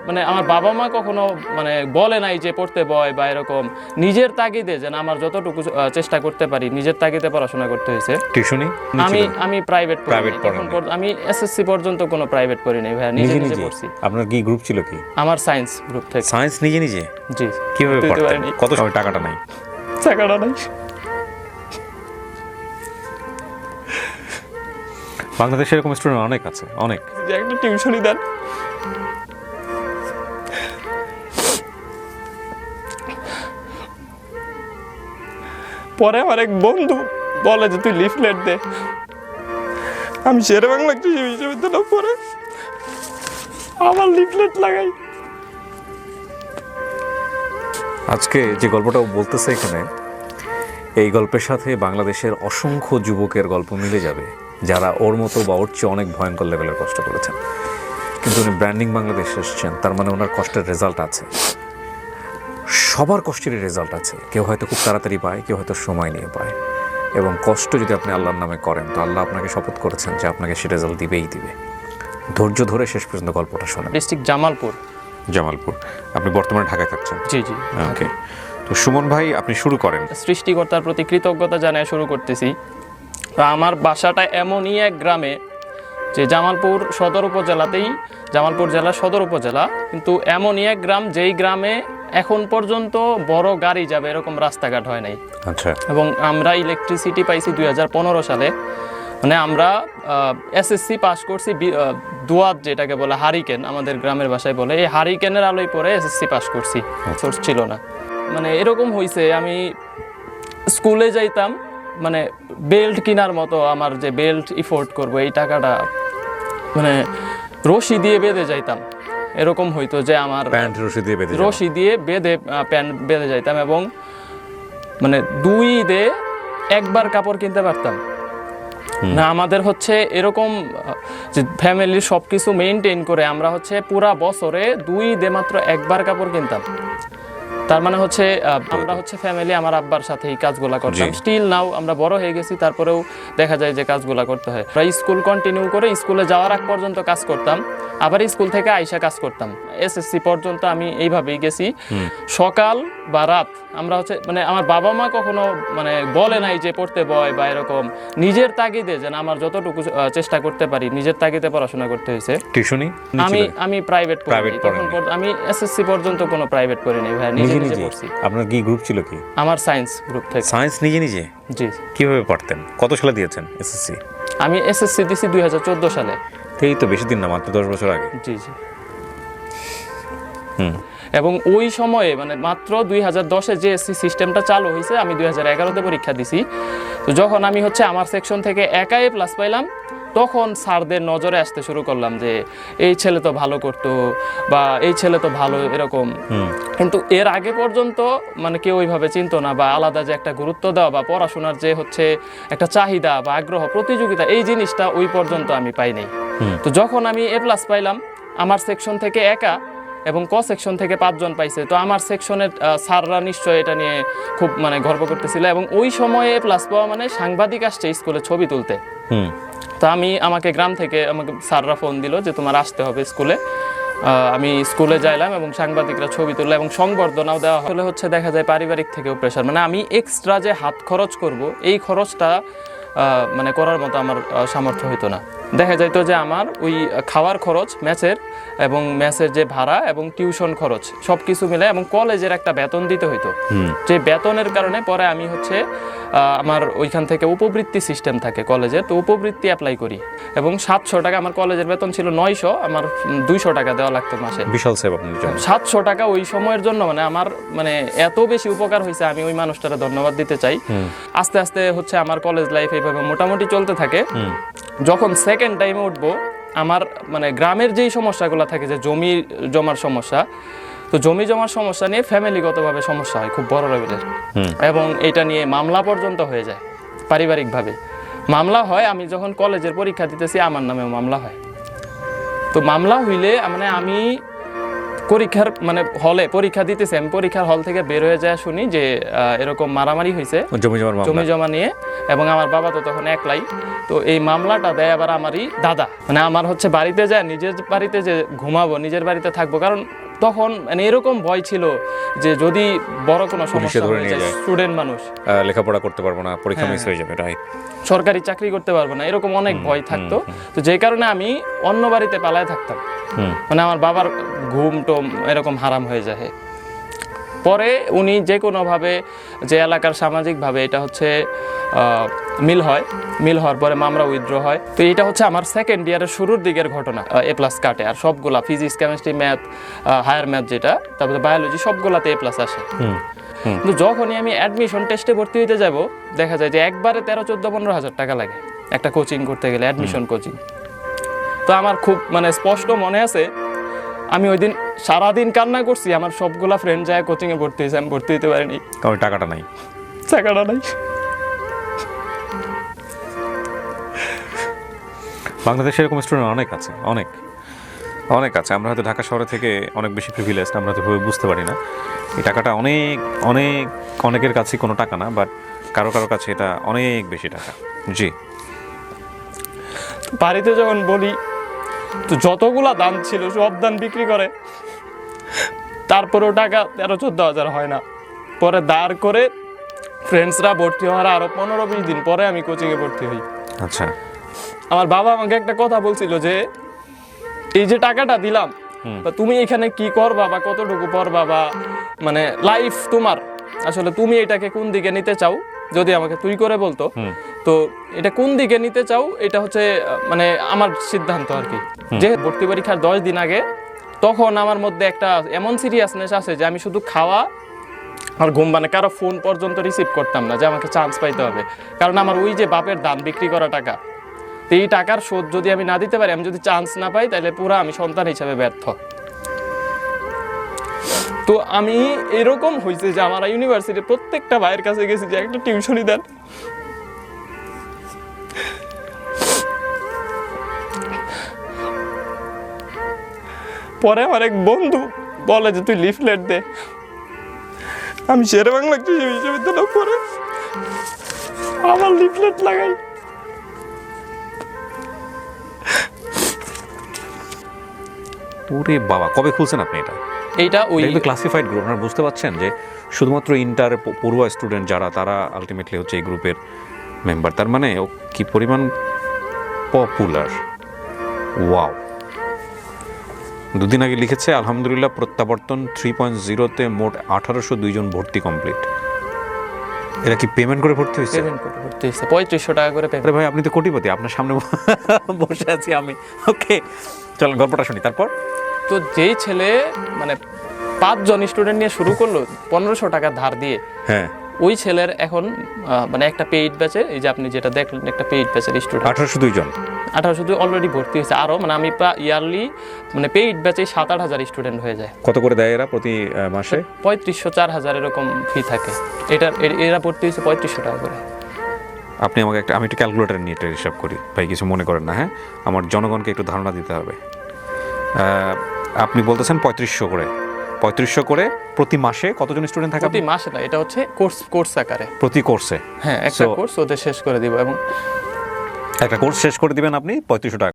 মানে আমার বাবা মা কখনো মানে বলে নাই যে পড়তে বয় বা এরকম, নিজের তাগিদে যেন আমার যতটুকু চেষ্টা করতে পারি নিজের তাগিদে পড়াশোনা করতে হয়েছে। টিউশনি আমি প্রাইভেট আমি এসএসসি পর্যন্ত কোনো প্রাইভেট পড়ি নাই ভাইয়া, নিজে নিজে পড়ছি। আপনার কি গ্রুপ ছিল কি? আমার সায়েন্স গ্রুপ থেকে। সায়েন্স নিজে নিজে? জি। কিভাবে পড়তেন? কত সময়? টাকাটা নাই? টাকাটা নাই। বাংলাদেশে এরকম স্টুডেন্ট অনেক আছে, অনেক। যে একটা টিউশনি দেন। পরে আমার এক বন্ধু বলে যে তুই লিফলেট দে। আমি শেরেবাংলা কৃষি বিশ্ববিদ্যালয় পরে আমার লিফলেট লাগাই। আজকে যে গল্পটা বলতেছে এখানে, এই গল্পের সাথে বাংলাদেশের অসংখ্য যুবকের গল্প মিলে যাবে যারা ওর মতো বা ওর চেয়ে অনেক ভয়ঙ্কর লেভেলের কষ্ট করেছেন, কিন্তু উনি ব্র্যান্ডিং বাংলাদেশে এসেছেন, তার মানে ওনার কষ্টের রেজাল্ট আছে। সবার কষ্টেরই রেজাল্ট আছে, কেউ হয়তো খুব তাড়াতাড়ি পায়, কেউ হয়তো সময় নিয়ে পায়। এবং কষ্ট যদি আপনি আল্লাহর নামে করেন তো আল্লাহ আপনাকে শপথ করেছেন যে আপনাকে সে রেজাল্ট দিবেই দিবে। ধৈর্য ধরে শেষ পর্যন্ত গল্পটা শোনেন। ডিস্ট্রিক্ট জামালপুর। জামালপুর। আপনি বর্তমানে ঢাকায় থাকছেন? জি জি। ওকে, তো সুমন ভাই আপনি শুরু করেন। সৃষ্টিকর্তার প্রতি কৃতজ্ঞতা জানিয়ে শুরু করতেছি। তো আমার বাসাটা এমনই এক গ্রামে যে জামালপুর সদর উপজেলাতেই, জামালপুর জেলার সদর উপজেলা, কিন্তু এমনই এক গ্রাম যেই গ্রামে এখন পর্যন্ত বড় গাড়ি যাবে এরকম রাস্তাঘাট হয় নাই। আচ্ছা। এবং আমরা ইলেকট্রিসিটি পাইছি 2015 সালে। মানে আমরা এসএসসি পাস করছি দুয়াত, যেটাকে বলে হারিকেন আমাদের গ্রামের ভাষায় বলে, এই হারিকেনের আলোয় পরে এসএসসি পাস করছি। সোর্স ছিল না। মানে এরকম হয়েছে, আমি স্কুলে যাইতাম মানে বেল্ট কেনার মতো, আমার যে বেল্ট ইফোর্ড করবো এই টাকাটা মানে রশি দিয়ে বেঁধে যাইতাম। এরকম হইতো যে আমার প্যান্ট রশি দিয়ে বেঁধে প্যান্ট বেঁধে যাইতাম, এবং মানে 2 ঈদে একবার কাপড় কিনতে পারতাম না। আমাদের হচ্ছে এরকম যে ফ্যামিলির সব কিছু মেনটেন করে আমরা হচ্ছে পুরা বছরে 2 ঈদে মাত্র একবার কাপড় কিনতাম। তার মানে হচ্ছে আমরা হচ্ছে ফ্যামিলি আমার আব্বার সাথে এই কাজগুলা করতাম। স্টিল নাও আমরা বড় হয়ে গেছি, তারপরেও দেখা যায় যে কাজগুলা করতে হয়। প্রায় স্কুল কন্টিনিউ করে স্কুলে যাওয়ার আগ পর্যন্ত কাজ করতাম, আবার স্কুল থেকে আইসা কাজ করতাম। এসএসসি পর্যন্ত আমি এইভাবেই গেছি। সকাল বা রাত আমরা হচ্ছে মানে আমার বাবা মা কখনো মানে বলে নাই যে পড়তে বয় বা এরকম, নিজের তাগিদে যেন আমার যতটুকু চেষ্টা করতে পারি নিজের তাগিদে পড়াশোনা করতে হয়েছে। টিউশনি আমি প্রাইভেট পড়ি। তখন আমি এসএসসি পর্যন্ত কোনো প্রাইভেট পড়ি নাই ভাই, নিজে নিজে পড়ছি। আপনার কি গ্রুপ ছিল কি? আমার সায়েন্স গ্রুপ থেকে। সায়েন্স নিজে নিজে? জি। কিভাবে পড়তেন? কত সালে দিয়েছেন এসএসসি? আমি এসএসসি দিছি 2014 সালে। এই তো বেশি দিন না, মাত্র 10 বছর আগে। জি জি। এবং ওই সময়ে মানে মাত্র 2010-এ যে এসসি সিস্টেমটা চালু হয়েছে, আমি 2011-তে পরীক্ষা দিছি। তো যখন আমি হচ্ছে আমার সেকশন থেকে একাই প্লাস পাইলাম, তখন স্যারদের নজরে আসতে শুরু করলাম যে এই ছেলে তো ভালো করতো বা এই ছেলে তো ভালো এরকম। কিন্তু এর আগে পর্যন্ত মানে কেউ ওইভাবে চিনতো না, বা আলাদা যে একটা গুরুত্ব দেওয়া বা পড়াশোনার যে হচ্ছে একটা চাহিদা বা আগ্রহ, প্রতিযোগিতা, এই জিনিসটা ওই পর্যন্ত আমি পাই নাই। তো যখন আমি এ প্লাস পাইলাম, আমার সেকশন থেকে একা এবং ক সেকশন থেকে 5 জন পাইছে, তো আমার সেকশনের স্যাররা নিশ্চয় এটা নিয়ে খুব মানে গর্ব করতেছিল। এবং ওই সময়ে এ প্লাস পাওয়া মানে সাংবাদিক আসছে স্কুলে ছবি তুলতে। তো আমাকে গ্রাম থেকে আমাকে স্যাররা ফোন দিল যে তোমার আসতে হবে স্কুলে। আমি স্কুলে যাইলাম এবং সাংবাদিকরা ছবি তুললো এবং সংবর্ধনাও দেওয়া হলে হচ্ছে দেখা যায় পারিবারিক থেকেও প্রেশার, মানে আমি এক্সট্রা যে হাত খরচ করব এই খরচটা মানে করার মতো আমার সামর্থ্য হইতো না। দেখা যাইতো যে আমার ওই খাওয়ার খরচ, ম্যাচের এবং ম্যাচের যে ভাড়া এবং টিউশন খরচ সব কিছু মিলে, এবং কলেজের একটা বেতন দিতে হইতো। যে বেতনের কারণে পরে আমি হচ্ছে আমার ওইখান থেকে উপবৃত্তি সিস্টেম থাকে কলেজে, তো উপবৃত্তি অ্যাপ্লাই করি এবং 700 টাকা, আমার কলেজের বেতন ছিল 900, আমার 200 টাকা দেওয়া লাগতো মাসে। বিশাল সেভ আপনার জন্য। 700 টাকা ওই সময়ের জন্য মানে আমার মানে এত বেশি উপকার হয়েছে, আমি ওই মানুষটারে ধন্যবাদ দিতে চাই। আস্তে আস্তে হচ্ছে আমার কলেজ লাইফ এইভাবে মোটামুটি চলতে থাকে। যখন সেকেন্ড টাইমে উঠবো, আমার মানে গ্রামের যেই সমস্যাগুলো থাকে, যে জমি জমার সমস্যা, তো জমি জমার সমস্যা নিয়ে ফ্যামিলিগতভাবে সমস্যা হয় খুব বড় লেভেলের, এবং এটা নিয়ে মামলা পর্যন্ত হয়ে যায় পারিবারিকভাবে। মামলা হয়, আমি যখন কলেজের পরীক্ষা দিতেছি আমার নামেও মামলা হয়। তো মামলা হইলে মানে আমি পরীক্ষার মানে হলে পরীক্ষা দিতেছে, আমি পরীক্ষার হল থেকে বের হয়ে যায় শুনি যে এরকম মারামারি হয়েছে জমি জমার জমি মামলা। জমা নিয়ে, এবং আমার বাবা তো তখন একলাই। তো এই মামলাটা দেয় আবার আমারই দাদা, মানে আমার হচ্ছে বাড়িতে যায়, নিজের বাড়িতে যে ঘুমাবো, নিজের বাড়িতে থাকবো, কারণ তখন মানে এরকম ভয় ছিল যে যদি বড় কোনো সমস্যা ধরে হয়ে নিয়ে যায়, যায়। স্টুডেন্ট মানুষ, লেখাপড়া করতে পারবো না, পরীক্ষা হ্যাঁ, মিস হয়ে যাবে, রাইট। সরকারি চাকরি করতে পারবো না, এরকম অনেক ভয় থাকতো। তো যে কারণে আমি অন্য বাড়িতে পালায় থাকতাম, মানে আমার বাবার ঘুম টোম এরকম হারাম হয়ে যায়। পরে উনি যে কোনোভাবে, যে এলাকার সামাজিকভাবে এটা হচ্ছে মিল হয়, মিল হওয়ার পরে মামলা উইথড্র হয়। তো এটা হচ্ছে আমার সেকেন্ড ইয়ারের শুরুর দিকের ঘটনা। A+ কাটে, আর সবগুলা physics, chemistry, math, higher math যেটা, তারপরে বায়োলজি, সবগুলাতে A+ আসে। কিন্তু যখনই আমি অ্যাডমিশন টেস্টে ভর্তি হইতে যাব, দেখা যায় যে একবারে 13-14-15 হাজার টাকা লাগে একটা কোচিং করতে গেলে, অ্যাডমিশন কোচিং। তো আমার খুব মানে স্পষ্ট মনে আছে, আমি ওই দিন সারাদিন কান্না করছি, আমার সবগুলা ফ্রেন্ড যায় কোচিংয়ে ভর্তি হয়েছে, আমি ভর্তি হতে পারিনি, কারণ টাকাটা নাই। টাকাটা নাই। বাংলাদেশে এরকম স্টুডেন্ট অনেক আছে, অনেক অনেক আছে। আমরা হয়তো ঢাকা শহরে থেকে অনেক বেশি প্রিভিলেজড, আমরা তো ভেবে বুঝতে পারি না। এই টাকাটা অনেক অনেক অনেকের কাছে কোনো টাকা না, বাট কারো কারো কাছে এটা অনেক বেশি টাকা। জি, বাড়িতে যখন বলি, তো যতগুলা দান ছিল সব দান বিক্রি করে, তারপরেও টাকা 13-14 হাজার হয় না। পরে দাঁড় করে ফ্রেন্ডসরা ভর্তি হওয়ার আরো 15-20 দিন পরে আমি কোচিংয়ে ভর্তি হই। আচ্ছা। আমার বাবা আমাকে একটা কথা বলছিল যে এই যে টাকাটা দিলাম, বা তুমি এখানে কি করবা বা কতটুকু পড়বা, বা মানে লাইফ তোমার, আসলে তুমি এটাকে কোন দিকে নিতে চাও, যদি আমাকে তুই করে বলতো, তো এটা কোন দিকে নিতে চাও, এটা হচ্ছে মানে আমার সিদ্ধান্ত আর কি। যে ভর্তি পরীক্ষার 10 দিন আগে, তখন আমার মধ্যে একটা এমন সিরিয়াসনেস আছে যে আমি শুধু খাওয়া আর ঘুম, মানে কারো ফোন পর্যন্ত রিসিভ করতাম না, যে আমাকে চান্স পাইতে হবে। কারণ আমার ওই যে বাপের দান বিক্রি করা টাকা, তো এই টাকার শোধ যদি আমি না দিতে পারি, আমি যদি চান্স না পাই, তাহলে পুরো আমি সন্তান হিসাবে ব্যর্থ। তো আমি এরকম হয়েছে যে আমার ইউনিভার্সিটির প্রত্যেকটা ভাইয়ের কাছে গেছি যে একটা টিউশনই দেন। পরে আমার এক বন্ধু বলে যে তুই লিফলেট দে। আমি শেরেবাংলা কৃষি বিশ্ববিদ্যালয় পরে আমার লিফলেট লাগাই। ওরে বাবা, কবে খুলছেন আপনি এটা? এইটা ওই ক্লাসিফাইড গ্রুপ, আপনারা বুঝতে পারছেন যে শুধুমাত্র ইন্টার পড়ুয়া স্টুডেন্ট যারা, তারা আলটিমেটলি হচ্ছে এই গ্রুপের মেম্বার। তার মানে ও কি পরিমাণ পপুলার! ওয়াও। দুদিন আগে লিখেছে, আলহামদুলিল্লাহ প্রত্যাবর্তন 3.0-তে মোট 1802 জন ভর্তি কমপ্লিট। এরা কি পেমেন্ট করে ভর্তি হয়েছে? পেমেন্ট করে ভর্তি হয়েছে, 3500 টাকা করে পেমেন্ট। আরে ভাই, আপনি তো কোটিপতি, আপনার সামনে বসে আছি আমি। ওকে, চলেন গল্পটা শুনি তারপর। তো যেই ছেলে মানে 5 জন স্টুডেন্ট নিয়ে শুরু করলো 1500 টাকা ধার দিয়ে, হ্যাঁ, ওই ছেলের এখন মানে একটা পেইড ব্যাচে, এই যে আপনি যেটা দেখলেন একটা পেইড ব্যাচের স্টুডেন্ট 1802 জন। 1800 অলরেডি ভর্তি হয়েছে আরো, মানে আমি ইয়ারলি মানে পেইড ব্যাচে 7-8 হাজার স্টুডেন্ট হয়ে যায়। কত করে দেয় এরা প্রতি মাসে? 3500-4000 এরকম ফি থাকে। এরা ভর্তি হয়েছে 3500 টাকা করে। আপনি আমাকে আমি একটু ক্যালকুলেটর নিয়ে একটা হিসাব করি ভাই, কিছু মনে করেন না। হ্যাঁ, আমার জনগণকে একটু ধারণা দিতে হবে। আপনি বলতেছেন 3500 করে, 3500 করে প্রতি মাসে কতজন স্টুডেন্ট থাকে? প্রতি মাসে না, এটা হচ্ছে কোর্স আকারে, প্রতি কোর্সে। হ্যাঁ, একটা কোর্স ওদের শেষ করে দিব, এবং একটা কোর্স শেষ করে দিবেন আপনি 3500 টাকা।